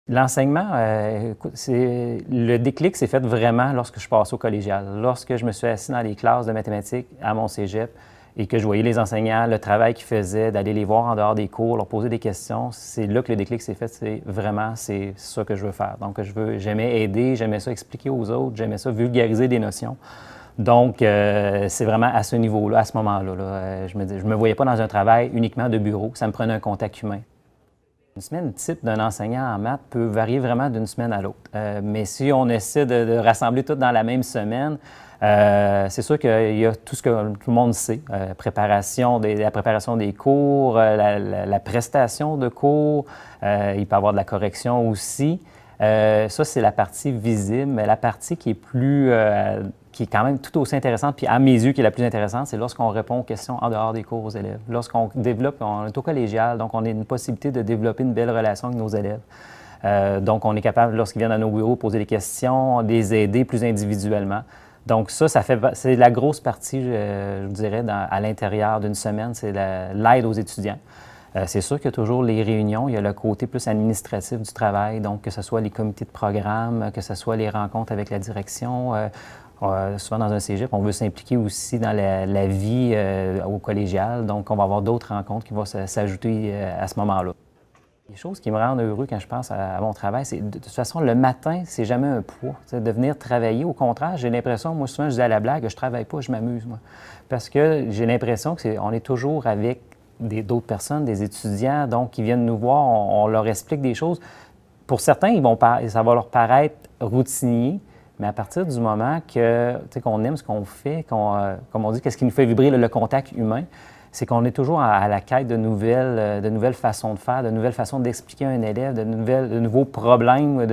L'enseignement, écoute, le déclic s'est fait vraiment lorsque je suis passé au collégial. Lorsque je me suis assis dans les classes de mathématiques à mon cégep et que je voyais les enseignants, le travail qu'ils faisaient, d'aller les voir en dehors des cours, leur poser des questions, c'est là que le déclic s'est fait. C'est ça que je veux faire. Donc, j'aimais aider, j'aimais ça expliquer aux autres, j'aimais ça vulgariser des notions. Donc, c'est vraiment à ce niveau-là, à ce moment-là. Je me voyais pas dans un travail uniquement de bureau, ça me prenait un contact humain. Une semaine type d'un enseignant en maths peut varier vraiment d'une semaine à l'autre. Mais si on essaie de rassembler tout dans la même semaine, c'est sûr qu'il y a tout ce que tout le monde sait. La préparation des cours, la prestation de cours, il peut y avoir de la correction aussi. Ça, c'est la partie visible, mais la partie qui est quand même tout aussi intéressante, puis à mes yeux qui est la plus intéressante, c'est lorsqu'on répond aux questions en dehors des cours aux élèves. Lorsqu'on développe, on est au collégial, donc on a une possibilité de développer une belle relation avec nos élèves. Donc on est capable, lorsqu'ils viennent à nos bureaux, de poser des questions, de les aider plus individuellement. Donc ça c'est la grosse partie, je dirais, à l'intérieur d'une semaine, c'est l'aide aux étudiants. C'est sûr qu'il y a toujours les réunions, il y a le côté plus administratif du travail, donc que ce soit les comités de programme, que ce soit les rencontres avec la direction. Souvent dans un cégep, on veut s'impliquer aussi dans la vie au collégial, donc on va avoir d'autres rencontres qui vont s'ajouter à ce moment-là. Les choses qui me rendent heureux quand je pense à mon travail, c'est de toute façon, le matin, c'est jamais un poids. De venir travailler, au contraire, j'ai l'impression, moi souvent je dis à la blague, je travaille pas, je m'amuse, moi. Parce que j'ai l'impression qu'on est toujours avec d'autres personnes, des étudiants, donc qui viennent nous voir, on leur explique des choses. Pour certains, ça va leur paraître routinier, mais à partir du moment qu'on aime ce qu'on fait, comme on dit, qu'est-ce qui nous fait vibrer le contact humain, c'est qu'on est toujours à la quête de nouvelles façons de faire, de nouvelles façons d'expliquer à un élève, de nouveaux problèmes,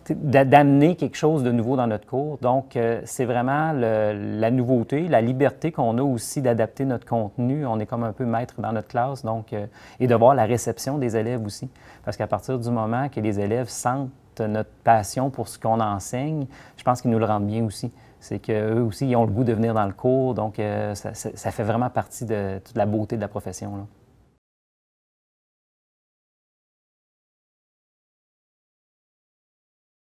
d'amener quelque chose de nouveau dans notre cours. Donc, c'est vraiment la nouveauté, la liberté qu'on a aussi d'adapter notre contenu. On est comme un peu maître dans notre classe, donc, et de voir la réception des élèves aussi. Parce qu'à partir du moment que les élèves sentent notre passion pour ce qu'on enseigne, je pense qu'ils nous le rendent bien aussi. C'est qu'eux aussi, ils ont le goût de venir dans le cours, donc ça fait vraiment partie de toute la beauté de la profession, là.